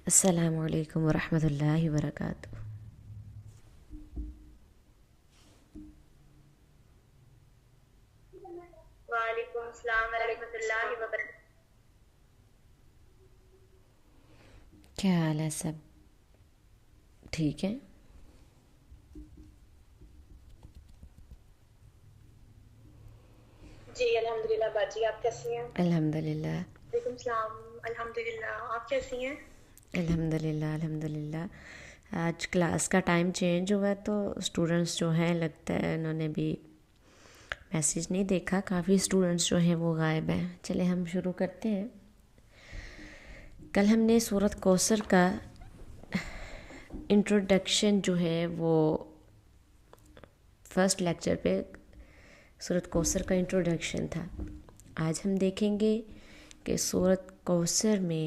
السلام علیکم ورحمۃ اللہ وبرکاتہ۔ وعلیکم السلام ورحمۃ اللہ وبرکاتہ۔ کیا حال ہے؟ سب ٹھیک ہے؟ جی الحمدللہ باجی، آپ کیسی ہیں؟ الحمدللہ وعلیکم السلام۔ الحمدللہ، آپ کیسی ہیں؟ الحمدللہ الحمدللہ۔ آج کلاس کا ٹائم چینج ہوا ہے تو اسٹوڈنٹس جو ہیں لگتا ہے انہوں نے بھی میسیج نہیں دیکھا، کافی اسٹوڈنٹس جو ہیں وہ غائب ہیں۔ چلے ہم شروع کرتے ہیں۔ کل ہم نے سورۃ کوثر کا انٹروڈکشن جو ہے وہ فرسٹ لیکچر پہ سورۃ کوثر کا انٹروڈکشن تھا۔ آج ہم دیکھیں گے کہ سورۃ کوثر میں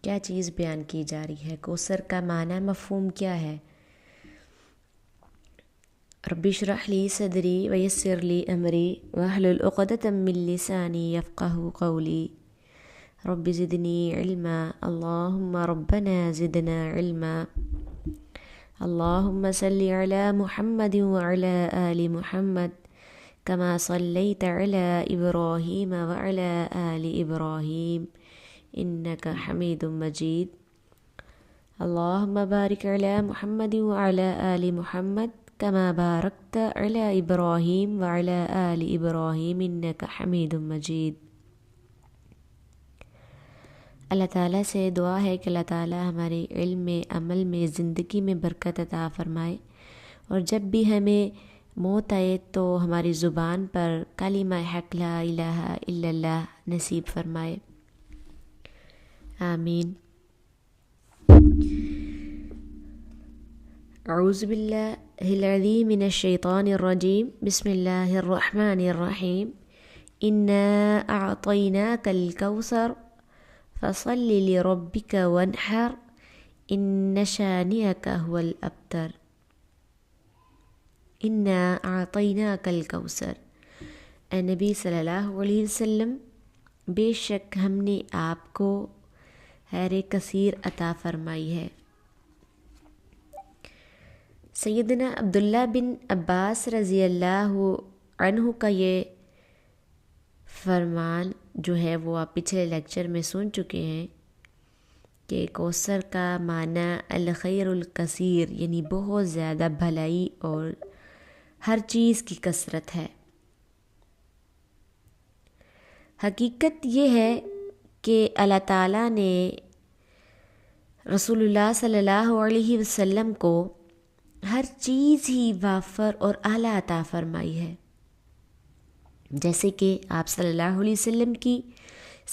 کیا چیز بیان کی جا رہی ہے، کوثر کا معنی مفہوم کیا ہے۔ رب اشرح لی صدری ویسر لی امری واحلل عقدۃ من لسانی یفقہوا قولی رب زدنی علما اللہم ربنا زدنا علما اللہم صلی علی محمد وعلی آل محمد كما صليت على إبراهيم وعلى آل إبراهيم إنك حميد مجيد اللهم بارك على محمد وعلى آل محمد كما باركت على إبراهيم وعلى آل إبراهيم إنك حميد مجيد۔ اللہ تعالیٰ سے دعا ہے کہ اللہ تعالیٰ ہمارے علم میں، عمل میں، زندگی میں برکت عطا فرمائے، اور جب بھی ہمیں موت آئے تو ہماری زبان پر کلمہ حق لا الہ الا اللہ نصیب فرمائے، آمین۔ اعوذ باللہ العظیم من الشیطان الرجیم، بسم اللہ الرحمن الرحیم۔ انا اعطیناک الکوثر فصل لربک وانحر ان شانئک هو الابتر۔ انا اعطیناک الکوثر، اے نبی صلی اللہ علیہ وسلم بے شک ہم نے آپ کو خیر کثیر عطا فرمائی ہے۔ سیدنا عبداللہ بن عباس رضی اللہ عنہ کا یہ فرمان جو ہے وہ آپ پچھلے لیکچر میں سن چکے ہیں کہ کوثر کا معنی الخیر الکثیر، یعنی بہت زیادہ بھلائی اور ہر چیز کی کثرت ہے۔ حقیقت یہ ہے کہ اللہ تعالیٰ نے رسول اللہ صلی اللہ علیہ وسلم کو ہر چیز ہی وافر اور اعلیٰ عطا فرمائی ہے، جیسے کہ آپ صلی اللہ علیہ وسلم کی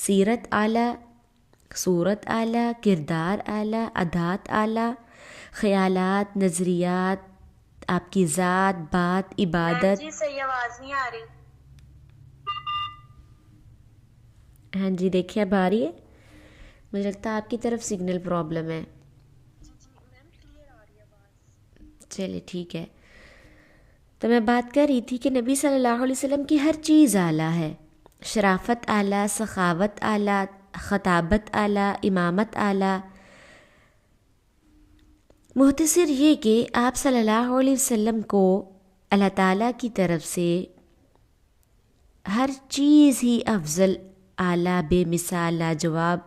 سیرت اعلیٰ، صورت اعلیٰ، کردار اعلیٰ، عادات اعلیٰ، خیالات، نظریات، آپ کی ذات، بات، عبادت۔ جی صحیح آواز نہیں آ رہی۔ ہاں جی دیکھیں اب آ رہی ہے؟ مجھے لگتا ہے آپ کی طرف سگنل پرابلم ہے۔ چلے ٹھیک ہے۔ تو میں بات کر رہی تھی کہ نبی صلی اللہ علیہ وسلم کی ہر چیز اعلیٰ ہے، شرافت اعلیٰ، سخاوت اعلیٰ، خطابت اعلیٰ، امامت اعلیٰ۔ مختصر یہ کہ آپ صلی اللہ علیہ وسلم کو اللہ تعالیٰ کی طرف سے ہر چیز ہی افضل، اعلیٰ، بے مثال، لاجواب،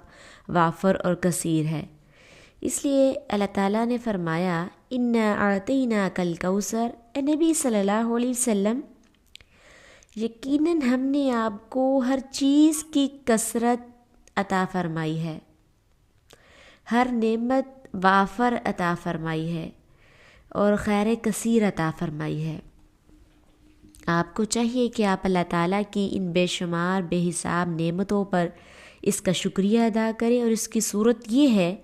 وافر اور کثیر ہے۔ اس لیے اللہ تعالیٰ نے فرمایا انا اعطیناک الکوثر، اے نبی صلی اللہ علیہ وسلم یقیناً ہم نے آپ کو ہر چیز کی کثرت عطا فرمائی ہے، ہر نعمت وافر عطا فرمائی ہے اور خیر کثیر عطا فرمائی ہے۔ آپ کو چاہیے کہ آپ اللہ تعالیٰ کی ان بے شمار بے حساب نعمتوں پر اس کا شکریہ ادا کریں، اور اس کی صورت یہ ہے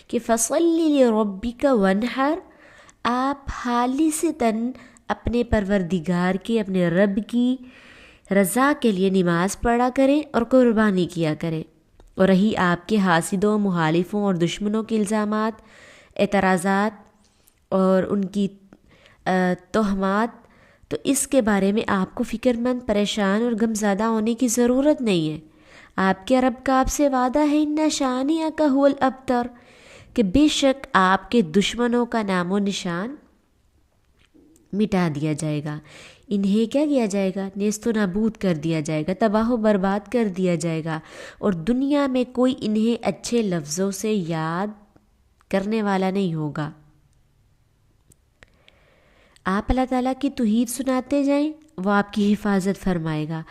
کہ فَصَلِّ لِرَبِّكَ وَانْحَرْ، آپ خالصتاً اپنے پروردگار کی، اپنے رب کی رضا کے لیے نماز پڑھا کریں اور قربانی کیا کریں۔ اور رہی آپ کے حاسدوں، مخالفوں اور دشمنوں کے الزامات، اعتراضات اور ان کی تہمات، تو اس کے بارے میں آپ کو فکر مند، پریشان اور غمزدہ ہونے کی ضرورت نہیں ہے۔ آپ کے رب کا آپ سے وعدہ ہے ان شانئک هو الابتر، کہ بے شک آپ کے دشمنوں کا نام و نشان مٹا دیا جائے گا، انہیں کیا کیا جائے گا؟ نیست و نابود کر دیا جائے گا، تباہ و برباد کر دیا جائے گا، اور دنیا میں کوئی انہیں اچھے لفظوں سے یاد کرنے والا نہیں ہوگا۔ آپ اللہ تعالیٰ کی توحید سناتے جائیں، وہ آپ کی حفاظت فرمائے گا۔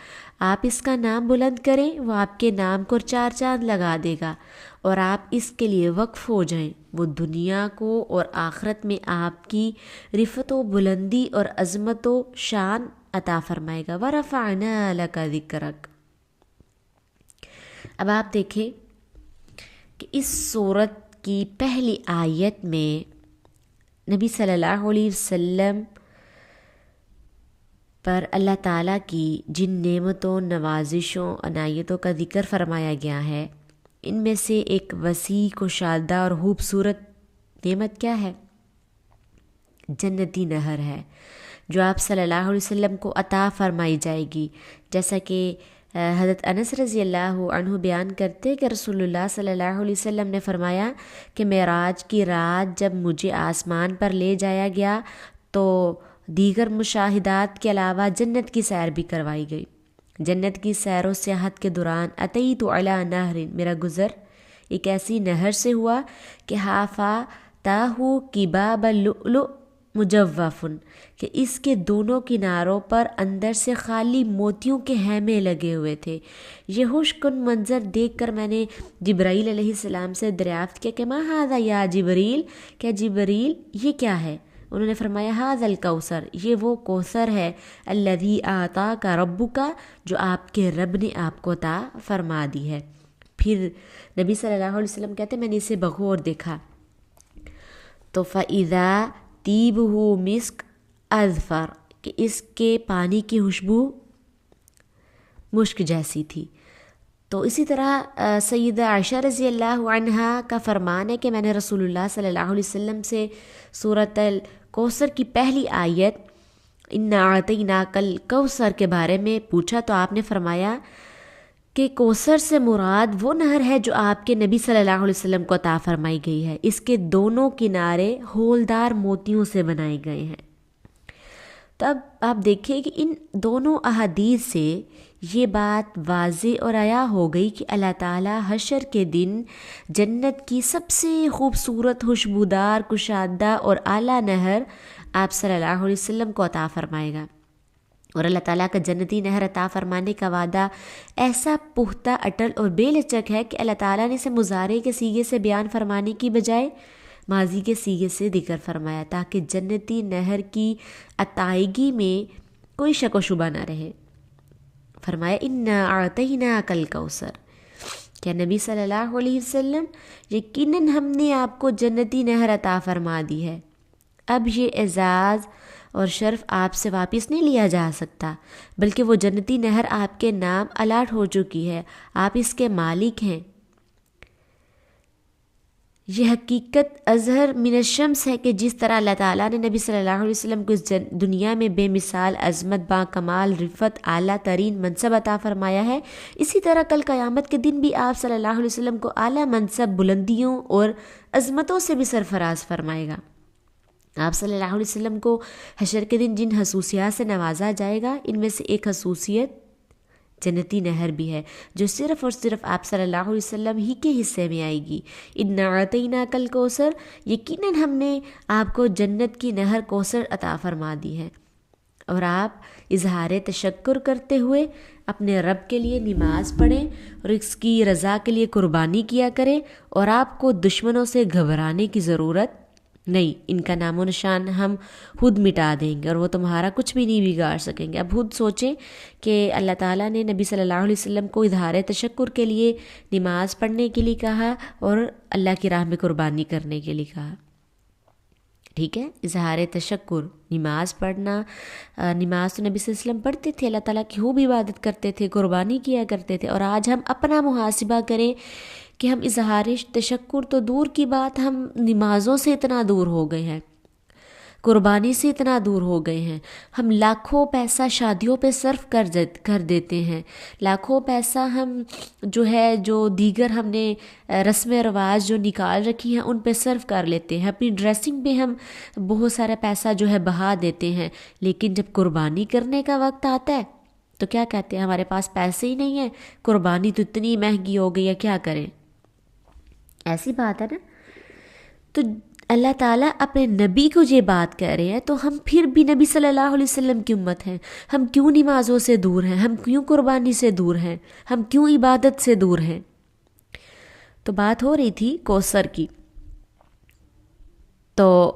آپ اس کا نام بلند کریں، وہ آپ کے نام کو 4 چاند لگا دے گا، اور آپ اس کے لیے وقف ہو جائیں، وہ دنیا کو اور آخرت میں آپ کی رفعت و بلندی اور عظمت و شان عطا فرمائے گا۔ وَرَفَعْنَا لَكَ ذِكْرَكَ۔ اب آپ دیکھیں کہ اس سورت کی پہلی آیت میں نبی صلی اللہ علیہ وسلم پر اللہ تعالیٰ کی جن نعمتوں، نوازشوں، عنایتوں کا ذکر فرمایا گیا ہے، ان میں سے ایک وسیع کشادہ اور خوبصورت نعمت کیا ہے؟ جنتی نہر ہے، جو آپ صلی اللہ علیہ وسلم کو عطا فرمائی جائے گی، جیسا کہ حضرت انس رضی اللہ عنہ بیان کرتے کہ رسول اللہ صلی اللہ علیہ وسلم نے فرمایا کہ معراج کی رات جب مجھے آسمان پر لے جایا گیا تو دیگر مشاہدات کے علاوہ جنت کی سیر بھی کروائی گئی۔ جنت کی سیر و سیاحت کے دوران اتیت علی نہر، میرا گزر ایک ایسی نہر سے ہوا کہ حافاتہ کباب اللؤلؤ مجوف، کہ اس کے دونوں کناروں پر اندر سے خالی موتیوں کے خیمے لگے ہوئے تھے۔ یہ ہوش کن منظر دیکھ کر میں نے جبرائیل علیہ السلام سے دریافت کیا کہ ما ھذا یا جبریل، کیا جبریل یہ کیا ہے؟ انہوں نے فرمایا ھذا الکوثر، یہ وہ کوثر ہے، الذی اعطاک ربک، جو آپ کے رب نے آپ کو عطا فرما دی ہے۔ پھر نبی صلی اللہ علیہ وسلم کہتے ہیں میں نے اسے بغور دیکھا تو فَإِذَا طِيبُهُ مِسْک اظفر، کہ اس کے پانی کی خوشبو مشک جیسی تھی۔ تو اسی طرح سیدہ عائشہ رضی اللہ عنہا کا فرمان ہے کہ میں نے رسول اللہ صلی اللہ علیہ وسلم سے سورۃ الکوثر کی پہلی آیت اِنَّا أَعْطَيْنَاكَ الْكَوْثَرَ کے بارے میں پوچھا تو آپ نے فرمایا کہ کوثر سے مراد وہ نہر ہے جو آپ کے نبی صلی اللہ علیہ وسلم کو عطا فرمائی گئی ہے، اس کے دونوں کنارے ہولدار موتیوں سے بنائے گئے ہیں۔ تب آپ دیکھیں کہ ان دونوں احادیث سے یہ بات واضح اور عیا ہو گئی کہ اللہ تعالیٰ حشر کے دن جنت کی سب سے خوبصورت، خوشبودار، کشادہ اور اعلیٰ نہر آپ صلی اللہ علیہ وسلم کو عطا فرمائے گا، اور اللہ تعالیٰ کا جنتی نہر عطا فرمانے کا وعدہ ایسا پختہ، اٹل اور بے لچک ہے کہ اللہ تعالیٰ نے اسے مضارع کے صیغے سے بیان فرمانے کی بجائے ماضی کے صیغے سے ذکر فرمایا، تاکہ جنتی نہر کی عطائیگی میں کوئی شک و شبہ نہ رہے۔ فرمایا اِنَّا أَعْطَيْنَاكَ الْكَوْثَرَ، کیا نبی صلی اللہ علیہ وسلم یقیناً ہم نے آپ کو جنتی نہر عطا فرما دی ہے۔ اب یہ اعزاز اور شرف آپ سے واپس نہیں لیا جا سکتا، بلکہ وہ جنتی نہر آپ کے نام الاٹ ہو چکی ہے، آپ اس کے مالک ہیں۔ یہ حقیقت اظہر من الشمس ہے کہ جس طرح اللہ تعالیٰ نے نبی صلی اللہ علیہ وسلم کو اس دنیا میں بے مثال عظمت، با کمال رفعت، اعلیٰ ترین منصب عطا فرمایا ہے، اسی طرح کل قیامت کے دن بھی آپ صلی اللہ علیہ وسلم کو اعلیٰ منصب، بلندیوں اور عظمتوں سے بھی سرفراز فرمائے گا۔ آپ صلی اللہ علیہ وسلم کو حشر کے دن جن خصوصیات سے نوازا جائے گا، ان میں سے ایک خصوصیت جنتی نہر بھی ہے، جو صرف اور صرف آپ صلی اللہ علیہ وسلم ہی کے حصے میں آئے گی۔ اِنَّا أَعْطَيْنَاكَ الْكَوْثَرَ، یقیناً ہم نے آپ کو جنت کی نہر کوثر عطا فرما دی ہے، اور آپ اظہار تشکر کرتے ہوئے اپنے رب کے لیے نماز پڑھیں اور اس کی رضا کے لیے قربانی کیا کریں، اور آپ کو دشمنوں سے گھبرانے کی ضرورت نہیں، ان کا نام و نشان ہم خود مٹا دیں گے اور وہ تمہارا کچھ بھی نہیں بگاڑ سکیں گے۔ اب خود سوچیں کہ اللہ تعالیٰ نے نبی صلی اللہ علیہ وسلم کو اظہار تشکر کے لیے نماز پڑھنے کے لیے کہا اور اللہ کی راہ میں قربانی کرنے کے لیے کہا، ٹھیک ہے؟ اظہار تشکر، نماز پڑھنا، نماز تو نبی صلی اللہ علیہ وسلم پڑھتے تھے، اللہ تعالیٰ کی خوب عبادت کرتے تھے، قربانی کیا کرتے تھے، اور آج ہم اپنا محاسبہ کریں کہ ہم اظہار تشکر تو دور کی بات، ہم نمازوں سے اتنا دور ہو گئے ہیں۔ قربانی سے اتنا دور ہو گئے ہیں. ہم لاکھوں پیسہ شادیوں پہ صرف کر دیتے ہیں. لاکھوں پیسہ ہم جو دیگر ہم نے رسم و رواج جو نکال رکھی ہیں ان پہ صرف کر لیتے ہیں. اپنی ڈریسنگ پہ ہم بہت سارا پیسہ بہا دیتے ہیں. لیکن جب قربانی کرنے کا وقت آتا ہے تو کیا کہتے ہیں؟ ہمارے پاس پیسے ہی نہیں ہیں، قربانی تو اتنی مہنگی ہو گئی ہے، کیا کریں؟ ایسی بات ہے نا. تو اللہ تعالیٰ اپنے نبی کو یہ بات کہہ رہے ہیں، تو ہم پھر بھی نبی صلی اللہ علیہ وسلم کی امت ہیں. ہم کیوں نمازوں سے دور ہیں؟ ہم کیوں قربانی سے دور ہیں؟ ہم کیوں عبادت سے دور ہیں؟ تو بات ہو رہی تھی کوثر کی. تو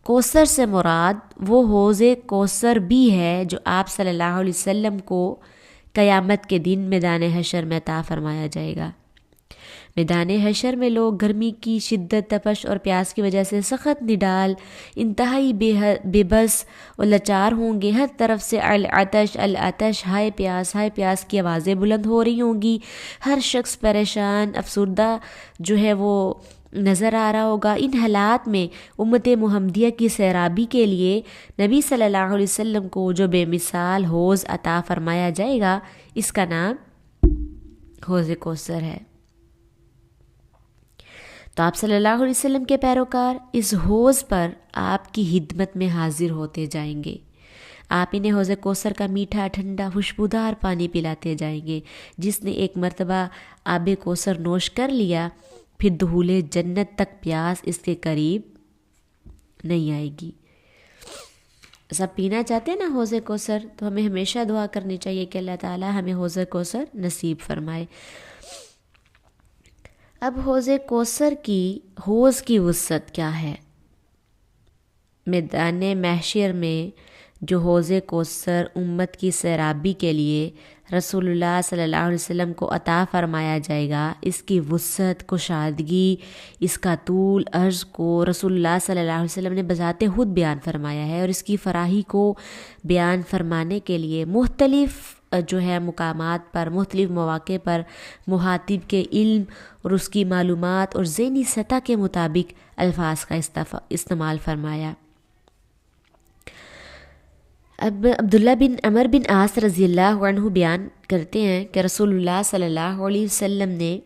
کوثر سے مراد وہ حوض کوثر بھی ہے جو آپ صلی اللہ علیہ وسلم کو قیامت کے دن میدان حشر میں عطا فرمایا جائے گا. میدان حشر میں لوگ گرمی کی شدت، تپش اور پیاس کی وجہ سے سخت نڈال، انتہائی بے بس اور لاچار ہوں گے. ہر طرف سے العطش العطش، ہائے پیاس کی آوازیں بلند ہو رہی ہوں گی. ہر شخص پریشان، افسردہ وہ نظر آ رہا ہوگا. ان حالات میں امت محمدیہ کی سیرابی کے لیے نبی صلی اللہ علیہ وسلم کو جو بے مثال حوض عطا فرمایا جائے گا، اس کا نام حوض کوثر ہے. تو آپ صلی اللہ علیہ وسلم کے پیروکار اس حوض پر آپ کی خدمت میں حاضر ہوتے جائیں گے. آپ انہیں حوض کوثر کا میٹھا، ٹھنڈا، خوشبودار پانی پلاتے جائیں گے. جس نے ایک مرتبہ آب کوثر نوش کر لیا، پھر دخول جنت تک پیاس اس کے قریب نہیں آئے گی. سب پینا چاہتے ہیں نا حوض کوثر، تو ہمیں ہمیشہ دعا کرنی چاہیے کہ اللہ تعالیٰ ہمیں حوض کوثر نصیب فرمائے. اب حوض کوثر حوض کی وسعت کیا ہے؟ میدان محشر میں جو حوض کوثر امت کی سیرابی کے لیے رسول اللہ صلی اللہ علیہ وسلم کو عطا فرمایا جائے گا، اس کی وسعت، کشادگی، اس کا طول عرض کو رسول اللہ صلی اللہ علیہ وسلم نے بذات خود بیان فرمایا ہے. اور اس کی فراہی کو بیان فرمانے کے لیے مختلف مقامات پر، مختلف مواقع پر مخاطب کے علم اور اس کی معلومات اور ذہنی سطح کے مطابق الفاظ کا استعمال فرمایا. اب عبداللہ بن عمر بن عاص رضی اللہ عنہ بیان کرتے ہیں کہ رسول اللہ صلی اللہ علیہ وسلم نے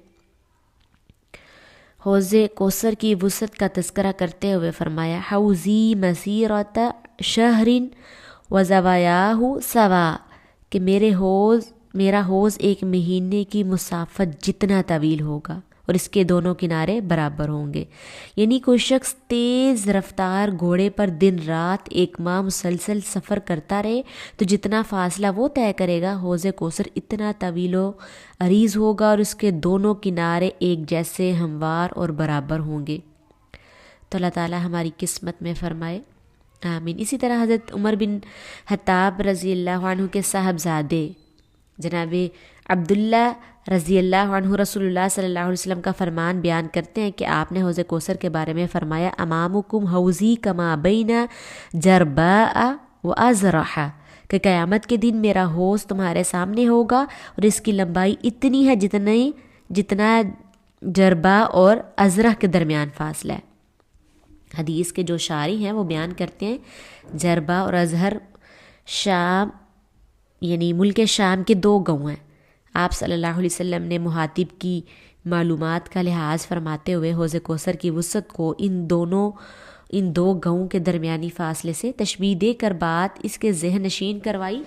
حوض کوثر کی وسعت کا تذکرہ کرتے ہوئے فرمایا: حوضی مسیرۃ شہر و زوایاہ سوا، کہ میرا حوض ایک مہینے کی مسافت جتنا طویل ہوگا اور اس کے دونوں کنارے برابر ہوں گے. یعنی کوئی شخص تیز رفتار گھوڑے پر دن رات ایک ماہ مسلسل سفر کرتا رہے تو جتنا فاصلہ وہ طے کرے گا، حوض کوثر اتنا طویل و عریض ہوگا اور اس کے دونوں کنارے ایک جیسے ہموار اور برابر ہوں گے. تو اللہ تعالیٰ ہماری قسمت میں فرمائے، آمین. اسی طرح حضرت عمر بن خطاب رضی اللہ عنہ کے صاحبزادے جناب عبداللہ رضی اللہ عنہ رسول اللہ صلی اللہ علیہ وسلم کا فرمان بیان کرتے ہیں کہ آپ نے حوض کوثر کے بارے میں فرمایا: امامکم حوضی کما بین جرباء و ازرح، کہ قیامت کے دن میرا حوض تمہارے سامنے ہوگا اور اس کی لمبائی اتنی ہے جتنا جربا اور ازرح کے درمیان فاصلہ ہے. حدیث کے جو شارح ہیں وہ بیان کرتے ہیں جربا اور ازہر شام یعنی ملک شام کے 2 گاؤں ہیں. آپ صلی اللہ علیہ وسلم نے مخاطب کی معلومات کا لحاظ فرماتے ہوئے حوض کوثر کی وسعت کو ان 2 گاؤں کے درمیانی فاصلے سے تشبیہ دے کر بات اس کے ذہن نشین کروائی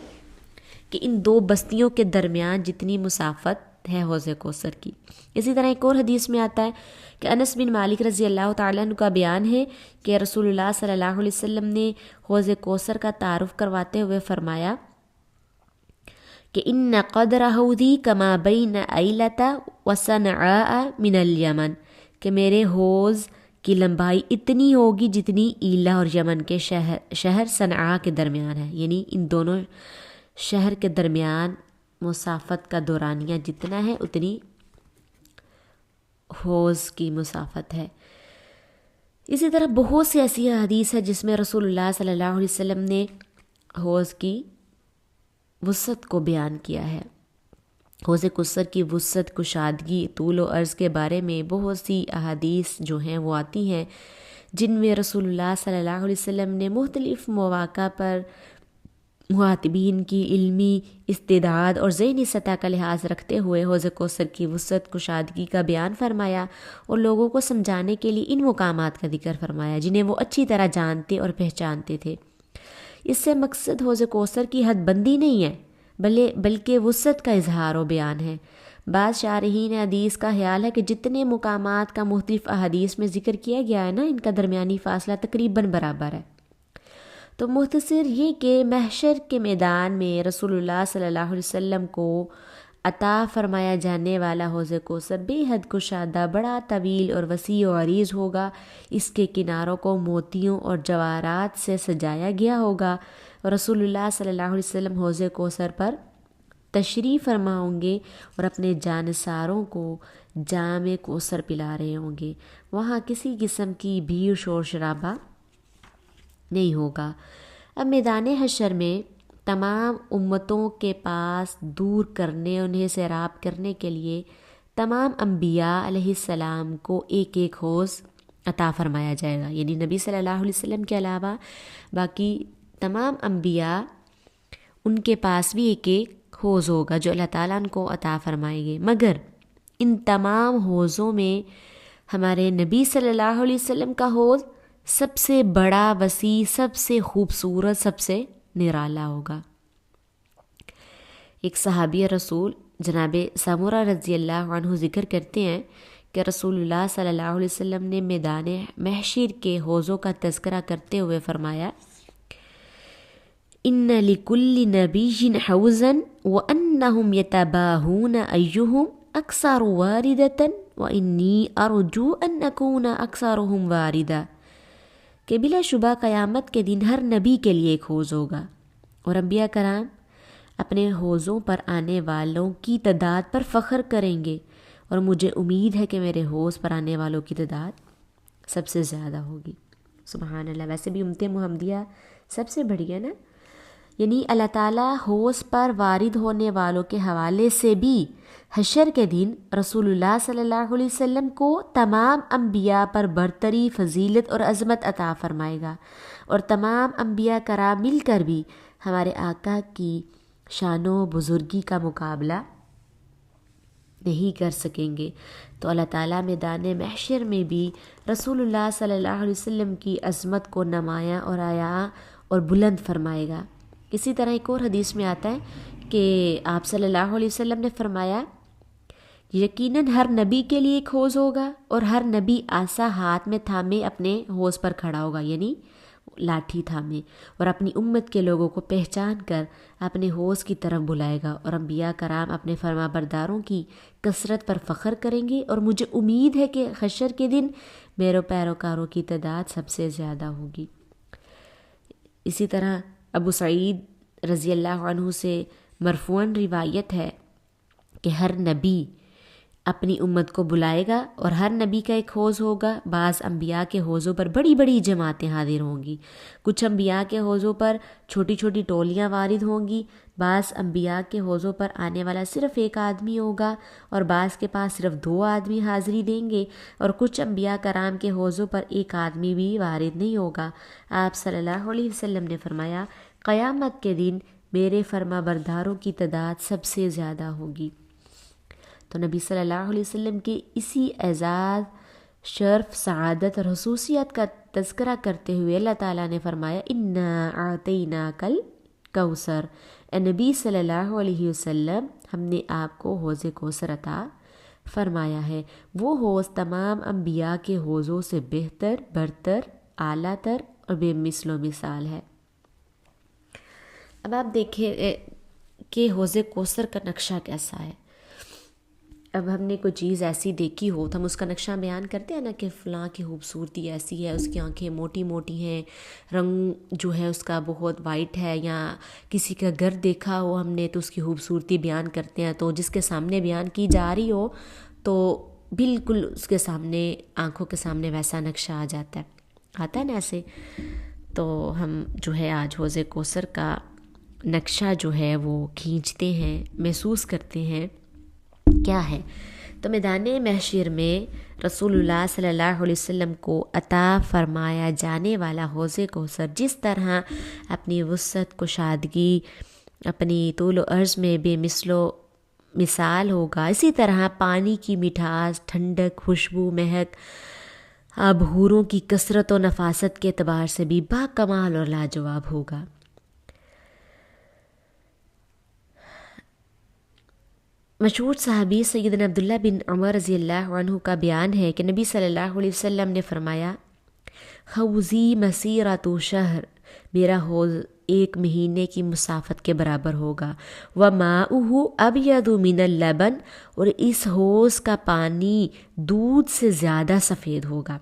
کہ ان 2 بستیوں کے درمیان جتنی مسافت ہے حوض کوثر کی. اسی طرح ایک اور حدیث میں آتا ہے کہ انس بن مالک رضی اللہ تعالیٰ عنہ کا بیان ہے کہ رسول اللہ صلی اللہ علیہ وسلم نے حوض کوثر کا تعارف کرواتے ہوئے فرمایا کہ ان قدر حوضی کما بین ایلۃ و صنعاء من الیمن، کہ میرے حوض کی لمبائی اتنی ہوگی جتنی ایلا اور یمن کے شہر صنعاء کے درمیان ہے. یعنی ان دونوں شہر کے درمیان مسافت کا دورانیہ جتنا ہے اتنی حوض کی مسافت ہے. اسی طرح بہت سی ایسی حدیث ہے جس میں رسول اللہ صلی اللہ علیہ وسلم نے حوض کی وسعت کو بیان کیا ہے. حوض کوثر کی وسعت، کشادگی، طول و عرض کے بارے میں بہت سی احادیث جو ہیں وہ آتی ہیں جن میں رسول اللہ صلی اللہ علیہ وسلم نے مختلف مواقع پر مخاطبین کی علمی استعداد اور ذہنی سطح کا لحاظ رکھتے ہوئے حوض کوثر کی وسعت کشادگی کا بیان فرمایا اور لوگوں کو سمجھانے کے لیے ان مقامات کا ذکر فرمایا جنہیں وہ اچھی طرح جانتے اور پہچانتے تھے۔ اس سے مقصد حوض کوثر کی حد بندی نہیں ہے بلکہ وسعت کا اظہار و بیان ہے۔ بعض شارحین حدیث کا خیال ہے کہ جتنے مقامات کا مختلف احادیث میں ذکر کیا گیا ہے نا، ان کا درمیانی فاصلہ تقریباً برابر ہے۔ تو مختصر یہ کہ محشر کے میدان میں رسول اللہ صلی اللہ علیہ وسلم کو عطا فرمایا جانے والا حوض کوثر بے حد کشادہ، بڑا طویل اور وسیع و عریض ہوگا۔ اس کے کناروں کو موتیوں اور جواہرات سے سجایا گیا ہوگا اور رسول اللہ صلی اللہ علیہ وسلم حوض کوثر پر تشریف فرما ہوں گے اور اپنے جانثاروں کو جام کوثر پلا رہے ہوں گے۔ وہاں کسی قسم کی بھیڑ شور شرابہ نہیں ہوگا۔ اب میدان حشر میں تمام امتوں کے پاس دور کرنے، انہیں سیراب کرنے کے لیے تمام انبیاء علیہ السلام کو ایک ایک حوض عطا فرمایا جائے گا، یعنی نبی صلی اللہ علیہ وسلم کے علاوہ باقی تمام انبیاء ان کے پاس بھی ایک ایک حوض ہوگا جو اللہ تعالیٰ ان کو عطا فرمائیں گے، مگر ان تمام حوضوں میں ہمارے نبی صلی اللہ علیہ وسلم کا حوض سب سے بڑا، وسیع، سب سے خوبصورت، سب سے نرالا ہوگا۔ ایک صحابی رسول جناب سمرہ رضی اللہ عنہ ذکر کرتے ہیں کہ رسول اللہ صلی اللہ علیہ وسلم نے میدان محشر کے حوضوں کا تذکرہ کرتے ہوئے فرمایا، ان لکل نبی حوضا وانہم یتباہون ایہم اکثر واردتا وانی ارجو ان اکون اکثرہم واردا، کہ بلا شبہ قیامت کے دن ہر نبی کے لیے ایک حوض ہوگا اور انبیاء کرام اپنے حوضوں پر آنے والوں کی تعداد پر فخر کریں گے اور مجھے امید ہے کہ میرے حوض پر آنے والوں کی تعداد سب سے زیادہ ہوگی۔ سبحان اللہ۔ ویسے بھی امت محمدیہ سب سے بڑی ہے نا، یعنی اللہ تعالیٰ حوض پر وارد ہونے والوں کے حوالے سے بھی حشر کے دن رسول اللہ صلی اللہ علیہ وسلم کو تمام انبیاء پر برتری، فضیلت اور عظمت عطا فرمائے گا، اور تمام انبیاء کرام مل کر بھی ہمارے آقا کی شان و بزرگی کا مقابلہ نہیں کر سکیں گے۔ تو اللہ تعالیٰ میدان محشر میں بھی رسول اللہ صلی اللہ علیہ وسلم کی عظمت کو نمایاں اور عیاں اور بلند فرمائے گا۔ اسی طرح ایک اور حدیث میں آتا ہے کہ آپ صلی اللہ علیہ وسلم نے فرمایا، یقیناً ہر نبی کے لیے ایک حوض ہوگا اور ہر نبی عصا ہاتھ میں تھامے اپنے حوض پر کھڑا ہوگا، یعنی لاٹھی تھامے، اور اپنی امت کے لوگوں کو پہچان کر اپنے حوض کی طرف بلائے گا، اور انبیاء کرام اپنے فرما برداروں کی کثرت پر فخر کریں گے اور مجھے امید ہے کہ حشر کے دن میرے پیروکاروں کی تعداد سب سے زیادہ ہوگی۔ اسی طرح ابو سعید رضی اللہ عنہ سے مرفوعاً روایت ہے کہ ہر نبی اپنی امت کو بلائے گا اور ہر نبی کا ایک حوض ہوگا۔ بعض انبیاء کے حوضوں پر بڑی بڑی جماعتیں حاضر ہوں گی، کچھ انبیاء کے حوضوں پر چھوٹی چھوٹی ٹولیاں وارد ہوں گی، بعض انبیاء کے حوضوں پر آنے والا صرف ایک آدمی ہوگا اور بعض کے پاس صرف 2 آدمی حاضری دیں گے، اور کچھ انبیاء کرام کے حوضوں پر ایک آدمی بھی وارد نہیں ہوگا۔ آپ صلی اللہ علیہ وسلم نے فرمایا، قیامت کے دن میرے فرما برداروں کی تعداد سب سے زیادہ ہوگی۔ تو نبی صلی اللہ علیہ وسلم کے اسی اعزاز، شرف، سعادت اور خصوصیت کا تذکرہ کرتے ہوئے اللہ تعالیٰ نے فرمایا، انا اعطیناک الکوثر، اے نبی صلی اللہ علیہ وسلم ہم نے آپ کو حوض کوثر عطا فرمایا ہے۔ وہ حوض تمام انبیاء کے حوضوں سے بہتر، برتر، اعلیٰ تر اور بے مثل و مثال ہے۔ اب آپ دیکھیں کہ حوض کوثر کا نقشہ کیسا ہے۔ اب ہم نے کوئی چیز ایسی دیکھی ہو تو ہم اس کا نقشہ بیان کرتے ہیں نا کہ فلاں کی خوبصورتی ایسی ہے، اس کی آنکھیں موٹی موٹی ہیں، رنگ جو ہے اس کا بہت وائٹ ہے، یا کسی کا گھر دیکھا ہو ہم نے تو اس کی خوبصورتی بیان کرتے ہیں، تو جس کے سامنے بیان کی جا رہی ہو تو بالکل اس کے سامنے، آنکھوں کے سامنے ویسا نقشہ آ جاتا ہے، آتا ہے نا ایسے۔ تو ہم جو ہے آج حوض کوثر کا نقشہ جو ہے وہ کھینچتے ہیں، محسوس کرتے ہیں کیا ہے۔ تو میدان محشر میں رسول اللہ صلی اللہ علیہ وسلم کو عطا فرمایا جانے والا حوض کوثر جس طرح اپنی وسعت کشادگی اپنی طول و عرض میں بے مثل و مثال ہوگا، اسی طرح پانی کی مٹھاس، ٹھنڈک، خوشبو، مہک، آب حوروں کی کثرت و نفاست کے اعتبار سے بھی با کمال اور لاجواب ہوگا۔ مشہور صحابی سیدنا عبداللہ بن عمر رضی اللہ عنہ کا بیان ہے کہ نبی صلی اللہ علیہ وسلم نے فرمایا، حوضی مسیرۃ شہر، میرا حوض 1 مہینے کی مسافت کے برابر ہوگا، وماؤہ ابیض من اللبن، اور اس حوض کا پانی دودھ سے زیادہ سفید ہوگا۔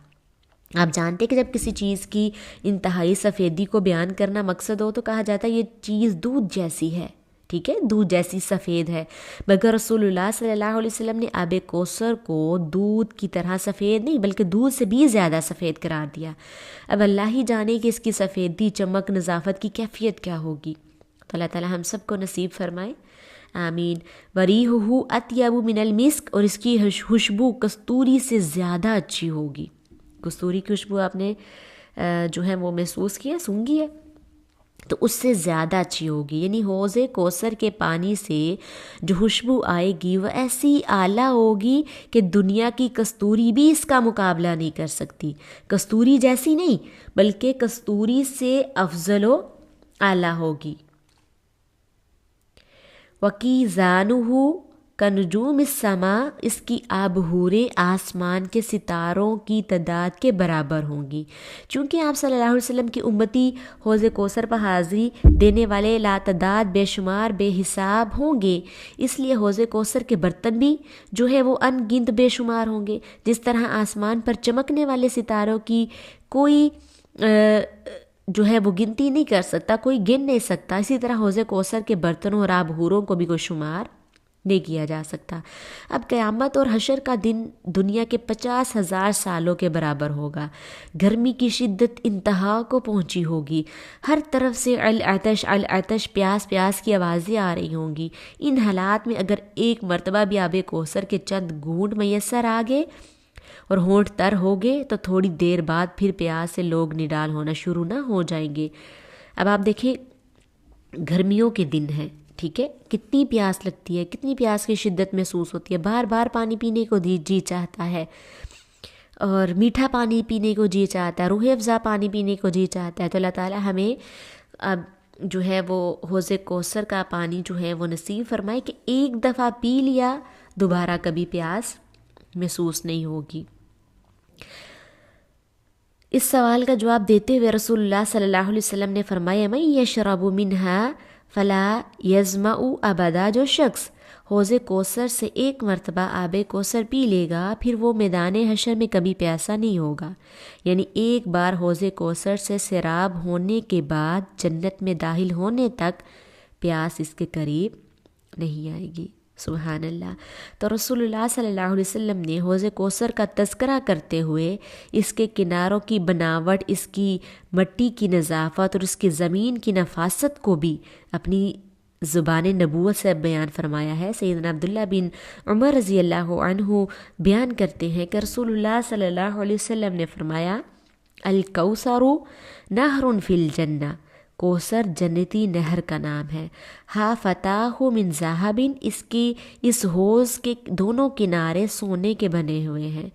آپ جانتے کہ جب کسی چیز کی انتہائی سفیدی کو بیان کرنا مقصد ہو تو کہا جاتا ہے یہ چیز دودھ جیسی ہے، ٹھیک ہے، دودھ جیسی سفید ہے، مگر رسول اللہ صلی اللہ علیہ وسلم نے آب کوثر کو دودھ کی طرح سفید نہیں بلکہ دودھ سے بھی زیادہ سفید قرار دیا۔ اب اللہ ہی جانے کہ اس کی سفیدی، چمک، نظافت کی کیفیت کیا ہوگی، تو اللہ تعالی ہم سب کو نصیب فرمائے، آمین۔ وریحہ اطیب من المسک، اور اس کی خوشبو کستوری سے زیادہ اچھی ہوگی۔ کستوری کی خوشبو آپ نے جو ہے وہ محسوس کیا، سونگھی ہے، تو اس سے زیادہ اچھی ہوگی، یعنی حوض کوثر کے پانی سے جو خوشبو آئے گی وہ ایسی اعلیٰ ہوگی کہ دنیا کی کستوری بھی اس کا مقابلہ نہیں کر سکتی، کستوری جیسی نہیں بلکہ کستوری سے افضل و اعلیٰ ہوگی۔ وَكِيزَانُهُ كَنُجُومِ السَّمَاءِ، اس کی آب حوریں آسمان کے ستاروں کی تعداد کے برابر ہوں گی۔ چونکہ آپ صلی اللہ علیہ وسلم کی امتی حوض کوثر پر حاضری دینے والے لاتعداد بے شمار بے حساب ہوں گے، اس لیے حوض کوثر کے برتن بھی جو ہے وہ ان گنت بے شمار ہوں گے۔ جس طرح آسمان پر چمکنے والے ستاروں کی کوئی جو ہے وہ گنتی نہیں کر سکتا، کوئی گن نہیں سکتا، اسی طرح حوض کوثر کے برتنوں اور آب حوروں کو بھی کوئی شمار نہیں کیا جا سکتا۔ اب قیامت اور حشر کا دن دنیا کے 50,000 سالوں کے برابر ہوگا۔ گرمی کی شدت انتہا کو پہنچی ہوگی، ہر طرف سے العطش العطش، پیاس پیاس کی آوازیں آ رہی ہوں گی۔ ان حالات میں اگر ایک مرتبہ بھی آب کوثر کے چند گھونٹ میسر آ گئے اور ہونٹ تر ہو گئے تو تھوڑی دیر بعد پھر پیاس سے لوگ نڈال ہونا شروع نہ ہو جائیں گے۔ اب آپ دیکھیں گرمیوں کے دن ہیں، ٹھیک ہے، کتنی پیاس لگتی ہے، کتنی پیاس کی شدت محسوس ہوتی ہے، بار بار پانی پینے کو جی چاہتا ہے، اور میٹھا پانی پینے کو جی چاہتا ہے، روح افزا پانی پینے کو جی چاہتا ہے۔ تو اللہ تعالیٰ ہمیں اب جو ہے وہ حوض کوثر کا پانی جو ہے وہ نصیب فرمائے کہ ایک دفعہ پی لیا دوبارہ کبھی پیاس محسوس نہیں ہوگی۔ اس سوال کا جواب دیتے ہوئے رسول اللہ صلی اللہ علیہ وسلم نے فرمایا، من یشرب منہا فلا یظمأ ابدا، جو شخص حوض کوثر سے ایک مرتبہ آب کوثر پی لے گا پھر وہ میدان حشر میں کبھی پیاسا نہیں ہوگا، یعنی ایک بار حوض کوثر سے سیراب ہونے کے بعد جنت میں داخل ہونے تک پیاس اس کے قریب نہیں آئے گی۔ سبحان اللہ۔ تو رسول اللہ صلی اللہ علیہ وسلم نے حوض کوثر کا تذکرہ کرتے ہوئے اس کے کناروں کی بناوٹ، اس کی مٹی کی نظافت اور اس کی زمین کی نفاست کو بھی اپنی زبان نبوت سے بیان فرمایا ہے۔ سیدنا عبداللہ بن عمر رضی اللہ عنہ بیان کرتے ہیں کہ رسول اللہ صلی اللہ علیہ وسلم نے فرمایا، الکوثر نہر فی الجنہ، کوثر جنتی نہر کا نام ہے، ہا فتاہ من ذہب، اس حوض کے دونوں کنارے سونے کے بنے ہوئے ہیں،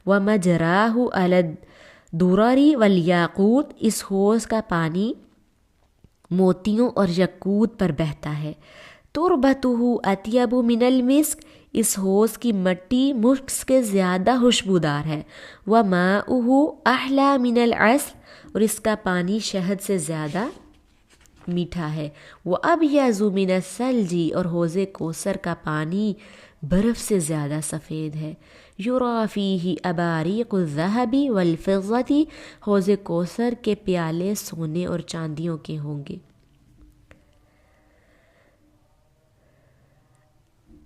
ومجراہ علی الدرر والیاقوت، اس حوض کا پانی موتیوں اور یاقوت پر بہتا ہے، تربتہ اطیب من المسک، اس حوض کی مٹی مسک کے زیادہ خوشبودار ہے، وماؤہ احلی من العسل، اور اس کا پانی شہد سے زیادہ میٹھا ہے، وابیض من الثلج، اور حوض کوثر کا پانی برف سے زیادہ سفید ہے، یری فیہ اباریق الذہب والفضۃ، حوض کوثر کے پیالے سونے اور چاندیوں کے ہوں گے۔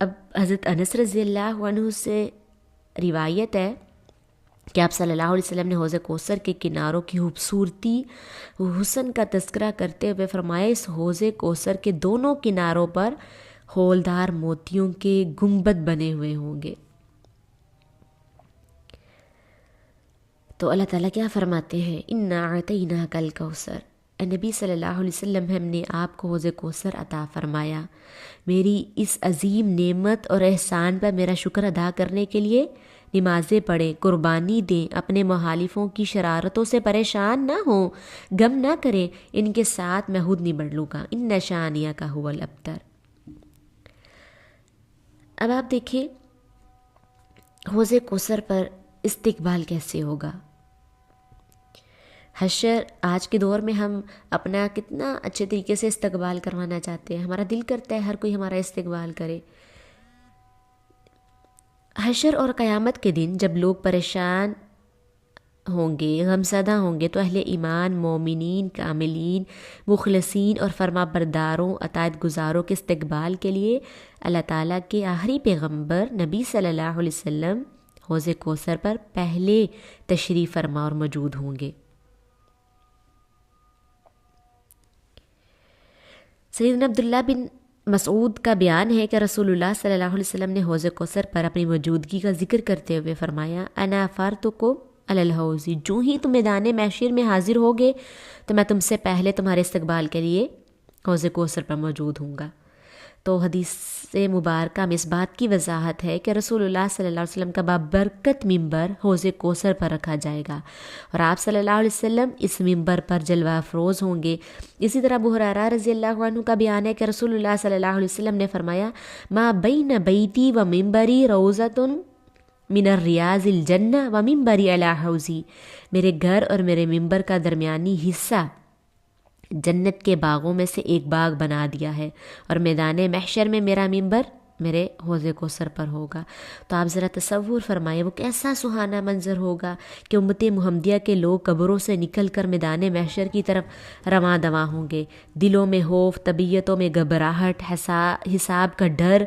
اب حضرت انس رضی اللہ عنہ سے روایت ہے کہ آپ صلی اللہ علیہ وسلم نے حوض کوثر کے کناروں کی خوبصورتی حسن کا تذکرہ کرتے ہوئے فرمایا، اس حوض کوثر کے دونوں کناروں پر ہولدار موتیوں کے گنبد بنے ہوئے ہوں گے، تو اللہ تعالیٰ کیا فرماتے ہیں، اِنَّا أَعْطَيْنَاكَ الْكَوْثَرَ، اے نبی صلی اللہ علیہ وسلم ہم نے آپ کو حوض کوثر عطا فرمایا۔ میری اس عظیم نعمت اور احسان پر میرا شکر ادا کرنے کے لیے نمازیں پڑھیں، قربانی دیں، اپنے مخالفوں کی شرارتوں سے پریشان نہ ہوں، غم نہ کریں، ان کے ساتھ میں خود نہیں بڑھ لوں گا، ان شانیہ کا هو الابتر۔ اب آپ دیکھیں حوض کوثر پر استقبال کیسے ہوگا۔ حشر آج کے دور میں ہم اپنا کتنا اچھے طریقے سے استقبال کروانا چاہتے ہیں، ہمارا دل کرتا ہے ہر کوئی ہمارا استقبال کرے۔ حشر اور قیامت کے دن جب لوگ پریشان ہوں گے، غمزدہ ہوں گے، تو اہل ایمان، مومنین، کاملین، مخلصین اور فرما برداروں، اطاعت گزاروں کے استقبال کے لیے اللہ تعالیٰ کے آخری پیغمبر نبی صلی اللہ علیہ وسلم حوض کوثر پر پہلے تشریف فرما اور موجود ہوں گے۔ سیدنا عبداللہ بن مسعود کا بیان ہے کہ رسول اللہ صلی اللہ علیہ وسلم نے حوض کوثر پر اپنی موجودگی کا ذکر کرتے ہوئے فرمایا، انا فارتکم علی الحوض، جو ہی تم میدان محشر میں حاضر ہوگے تو میں تم سے پہلے تمہارے استقبال کے لیے حوض کوثر پر موجود ہوں گا۔ تو حدیث مبارکہ میں اس بات کی وضاحت ہے کہ رسول اللہ صلی اللہ علیہ وسلم کا بابرکت ممبر حوض کوثر پر رکھا جائے گا اور آپ صلی اللہ علیہ وسلم اس ممبر پر جلوہ افروز ہوں گے۔ اسی طرح ابو ہریرہ رضی اللہ عنہ کا بیان ہے کہ رسول اللہ صلی اللہ علیہ وسلم نے فرمایا، ما بین بیتی و ممبری روضۃ من الریاض الجنہ و ممبری علی حوضی، میرے گھر اور میرے ممبر کا درمیانی حصہ جنت کے باغوں میں سے ایک باغ بنا دیا ہے، اور میدان محشر میں میرا ممبر میرے حوض کوثر پر ہوگا۔ تو آپ ذرا تصور فرمائیں وہ کیسا سہانا منظر ہوگا کہ امت محمدیہ کے لوگ قبروں سے نکل کر میدان محشر کی طرف رواں دواں ہوں گے، دلوں میں خوف، طبیعتوں میں گھبراہٹ، حساب کا ڈر،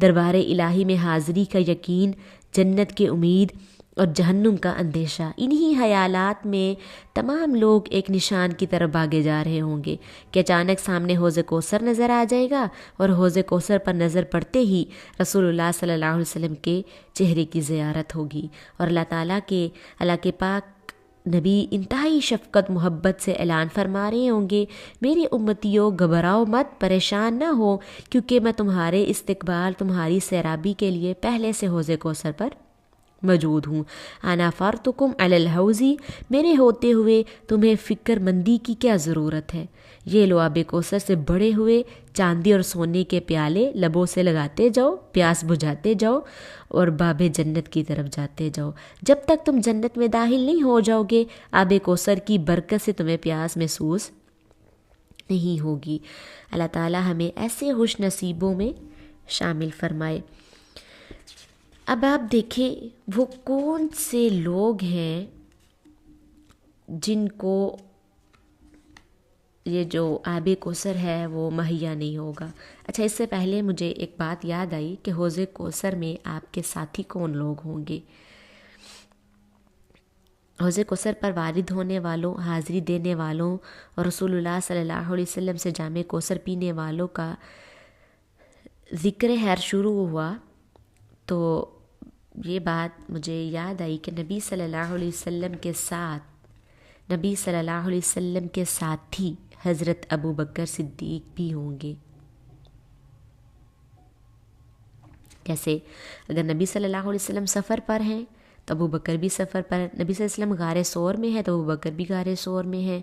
دربار الہی میں حاضری کا یقین، جنت کی امید اور جہنم کا اندیشہ۔ انہی خیالات میں تمام لوگ ایک نشان کی طرف بھاگے جا رہے ہوں گے کہ اچانک سامنے حوض کوثر نظر آ جائے گا، اور حوض کوثر پر نظر پڑتے ہی رسول اللہ صلی اللہ علیہ وسلم کے چہرے کی زیارت ہوگی، اور اللہ کے پاک نبی انتہائی شفقت محبت سے اعلان فرما رہے ہوں گے، میری امتیوں گھبراؤ مت، پریشان نہ ہو، کیونکہ میں تمہارے استقبال، تمہاری سیرابی کے لیے پہلے سے حوض کوثر پر موجود ہوں۔ انا فارتکم علی الحوضی، میرے ہوتے ہوئے تمہیں فکر مندی کی کیا ضرورت ہے؟ یہ لو آب کوثر سے بڑے ہوئے چاندی اور سونے کے پیالے لبوں سے لگاتے جاؤ، پیاس بجھاتے جاؤ اور باب جنت کی طرف جاتے جاؤ۔ جب تک تم جنت میں داخل نہیں ہو جاؤ گے، آب کوثر کی برکت سے تمہیں پیاس محسوس نہیں ہوگی۔ اللہ تعالی ہمیں ایسے خوش نصیبوں میں شامل فرمائے۔ اب آپ دیکھیں وہ کون سے لوگ ہیں جن کو یہ جو آب کوثر ہے وہ مہیا نہیں ہوگا۔ اچھا، اس سے پہلے مجھے ایک بات یاد آئی کہ حوض کوثر میں آپ کے ساتھی کون لوگ ہوں گے۔ حوض کوثر پر وارد ہونے والوں، حاضری دینے والوں اور رسول اللہ صلی اللہ علیہ وسلم سے جام کوثر پینے والوں کا ذکر خیر شروع ہوا تو یہ بات مجھے یاد آئی کہ نبی صلی اللہ علیہ وسلم کے ساتھی حضرت ابو بکر صدیق بھی ہوں گے۔ جیسے اگر نبی صلی اللہ علیہ وسلم سفر پر ہیں تو ابو بکر بھی سفر پر، نبی صلی اللہ علیہ وسلم غار ثور میں ہے تو ابو بکر بھی غار ثور میں ہے،